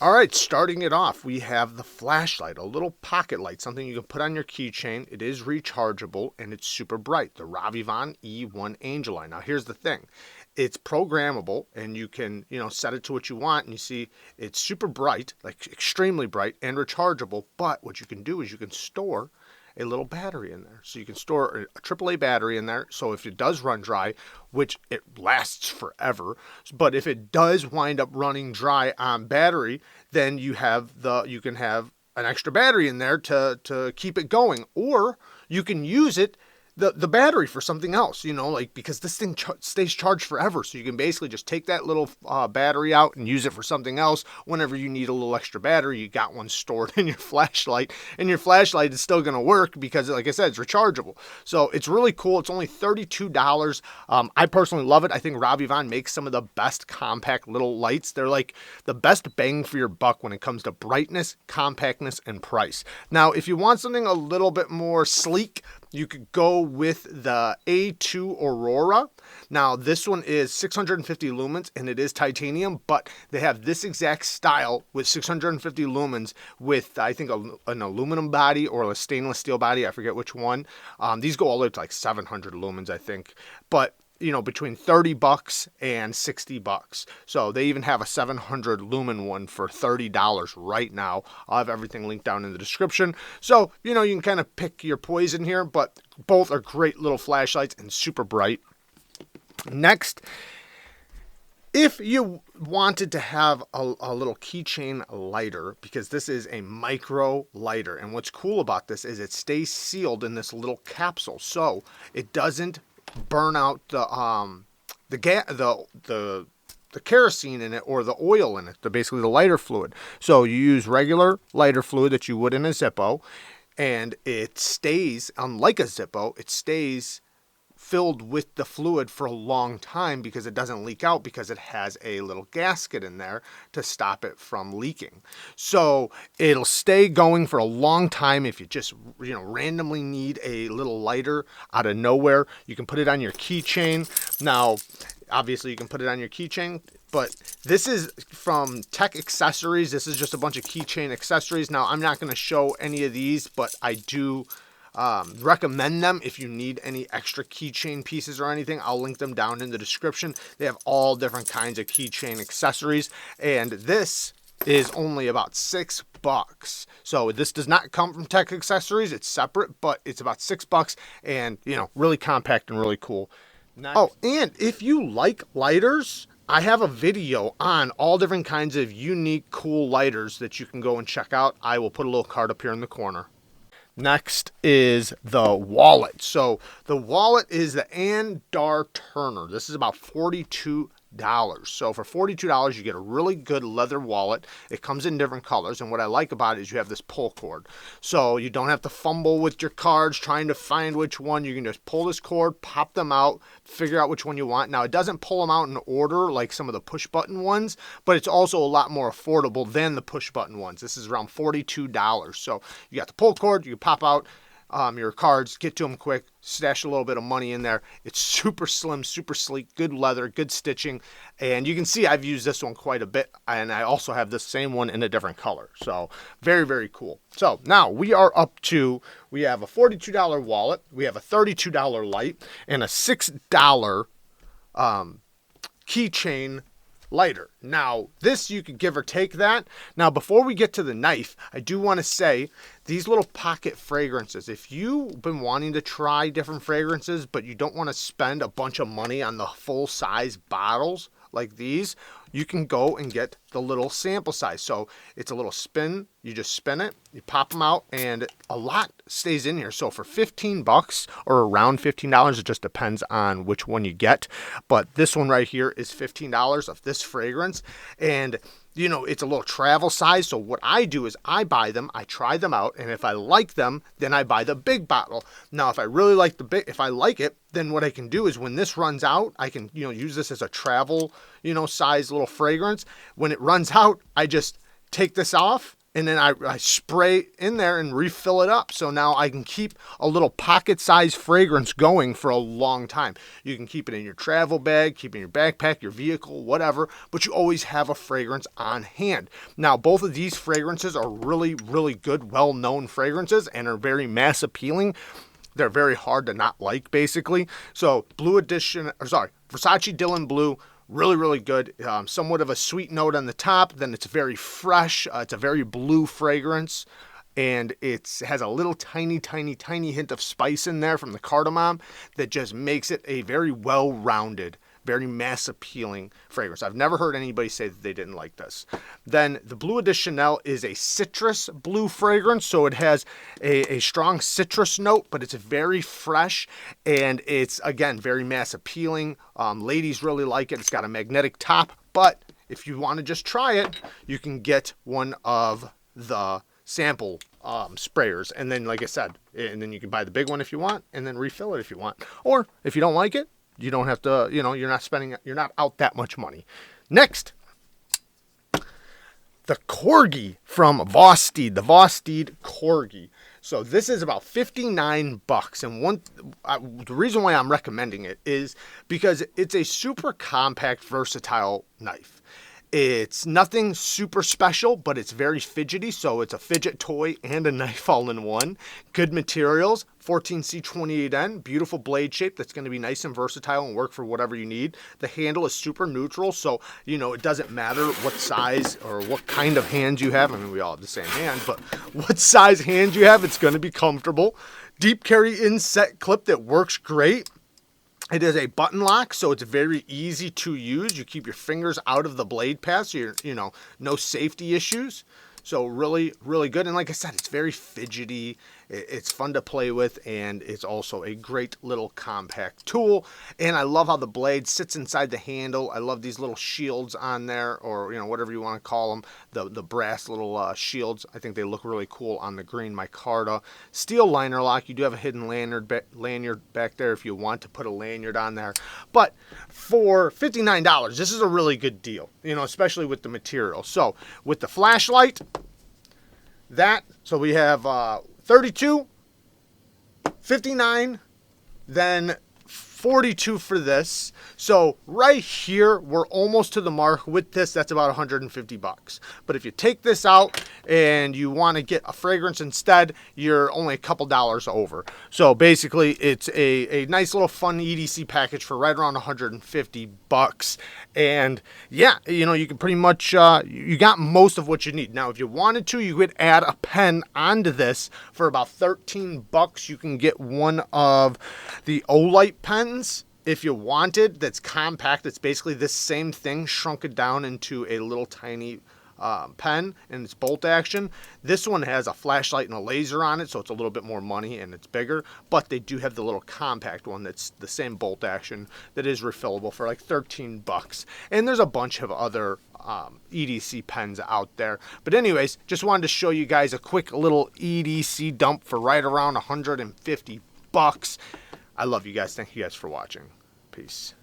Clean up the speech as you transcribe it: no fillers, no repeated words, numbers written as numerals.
All right, starting it off, we have the flashlight, a little pocket light, something you can put on your keychain. It is rechargeable and it's super bright. The ROVY E1 Angel Eye. Now, here's the thing. It's programmable and you can, set it to what you want, and you see it's super bright, like extremely bright and rechargeable. But what you can do is you can store a little battery in there. So you can store a AAA battery in there. So if it does run dry, which it lasts forever, but if it does wind up running dry on battery, then you can have an extra battery in there to keep it going. Or you can use it, the battery, for something else, because this thing stays charged forever. So you can basically just take that little battery out and use it for something else. Whenever you need a little extra battery, you got one stored in your flashlight, and your flashlight is still going to work because, like I said, it's rechargeable. So it's really cool. It's only $32. I personally love it. I think ROVY makes some of the best compact little lights. They're like the best bang for your buck when it comes to brightness, compactness, and price. Now, if you want something a little bit more sleek, you could go with the A2 Aurora. Now, this one is 650 lumens and it is titanium, but they have this exact style with 650 lumens with, I think, an aluminum body or a stainless steel body. I forget which one. These go all the way to like 700 lumens, I think. But between $30 and $60. So they even have a 700 lumen one for $30 right now. I'll have everything linked down in the description. So, you can kind of pick your poison here, but both are great little flashlights and super bright. Next, if you wanted to have a little keychain lighter, because this is a micro lighter, and what's cool about this is it stays sealed in this little capsule, so it doesn't burn out the kerosene in it or the oil in it, basically the lighter fluid. So you use regular lighter fluid that you would in a Zippo, and it stays, unlike a Zippo, it stays filled with the fluid for a long time because it doesn't leak out, because it has a little gasket in there to stop it from leaking. So it'll stay going for a long time. If you just randomly need a little lighter out of nowhere, you can put it on your keychain. Now, obviously you can put it on your keychain, but this is from Tech Accessories. This is just a bunch of keychain accessories. Now, I'm not going to show any of these, but I do recommend them if you need any extra keychain pieces or anything. I'll link them down in the description. They have all different kinds of keychain accessories, and this is only about $6. So this does not come from Tech Accessories. It's separate, but it's about $6, and really compact and really cool. Nice. Oh, and if you like lighters, I have a video on all different kinds of unique, cool lighters that you can go and check out. I will put a little card up here in the corner. Next is the wallet. So the wallet is the Andar Turner. This is about $42. So for $42, you get a really good leather wallet. It comes in different colors, and what I like about it is you have this pull cord. So you don't have to fumble with your cards trying to find which one. You can just pull this cord, pop them out, figure out which one you want. Now, it doesn't pull them out in order like some of the push button ones, but it's also a lot more affordable than the push button ones. This is around $42. So you got the pull cord, you pop out your cards, get to them quick, stash a little bit of money in there. It's super slim, super sleek, good leather, good stitching, and you can see I've used this one quite a bit, and I also have the same one in a different color. So very, very cool. So now we are up to, we have a $42 wallet, we have a $32 light, and a $6 keychain lighter. Now, this you could give or take that. Now, before we get to the knife, I do want to say these little pocket fragrances, if you've been wanting to try different fragrances, but you don't want to spend a bunch of money on the full size bottles like these, you can go and get the little sample size. So it's a little spin. You just spin it, you pop them out, and a lot stays in here. So for $15 or around $15, it just depends on which one you get. But this one right here is $15 of this fragrance. And it's a little travel size. So what I do is I buy them, I try them out, and if I like them, then I buy the big bottle. Now, if I really like if I like it, then what I can do is when this runs out, I can, use this as a travel, size little fragrance. When it runs out, I just take this off, and then I spray in there and refill it up. So now I can keep a little pocket-sized fragrance going for a long time. You can keep it in your travel bag, keep it in your backpack, your vehicle, whatever, but you always have a fragrance on hand. Now, both of these fragrances are really, really good, well-known fragrances and are very mass appealing. They're very hard to not like, basically. So, Versace Dylan Blue, really, really good. Somewhat of a sweet note on the top. Then it's very fresh. It's a very blue fragrance. And it has a little tiny, tiny, tiny hint of spice in there from the cardamom that just makes it a very well-rounded, very mass appealing fragrance. I've never heard anybody say that they didn't like this. Then the Bleu de Chanel is a citrus blue fragrance. So it has a strong citrus note, but it's very fresh and it's, again, very mass appealing. Ladies really like it. It's got a magnetic top, but if you want to just try it, you can get one of the sample sprayers, and then, like I said, and then you can buy the big one if you want, and then refill it if you want. Or if you don't like it, you don't have to, you're not out that much money. Next, the CORGI from VOSTEED, the VOSTEED CORGI. So this is about $59, and the reason why I'm recommending it is because it's a super compact, versatile knife. It's nothing super special, but it's very fidgety, so it's a fidget toy and a knife all in one. Good materials, 14C28N, beautiful blade shape that's going to be nice and versatile and work for whatever you need. The handle is super neutral, so, it doesn't matter what size or what kind of hands you have. I mean, we all have the same hand, but what size hand you have, it's going to be comfortable. Deep carry inset clip that works great. It is a button lock, so it's very easy to use. You keep your fingers out of the blade path, so no safety issues. So really, really good. And like I said, it's very fidgety. It's fun to play with, and it's also a great little compact tool. And I love how the blade sits inside the handle. I love these little shields on there, or whatever you want to call them, the brass little shields. I think they look really cool on the green micarta. Steel liner lock. You do have a hidden lanyard back there if you want to put a lanyard on there. But for $59, this is a really good deal, especially with the material. So with the flashlight, so we have 32, 59, then 42 for this. So right here, we're almost to the mark. With this, that's about $150. But if you take this out and you want to get a fragrance instead, you're only a couple dollars over. So basically, it's a nice little fun EDC package for right around $150. And yeah, you can pretty much, you got most of what you need. Now, if you wanted to, you could add a pen onto this for about $13. You can get one of the Olight pens if you wanted, that's compact. It's basically this same thing shrunk it down into a little tiny pen, and it's bolt action. This one has a flashlight and a laser on it, so it's a little bit more money and it's bigger, but they do have the little compact one that's the same bolt action that is refillable for like $13. And there's a bunch of other EDC pens out there. But anyways, just wanted to show you guys a quick little EDC dump for right around $150. I love you guys. Thank you guys for watching. Peace.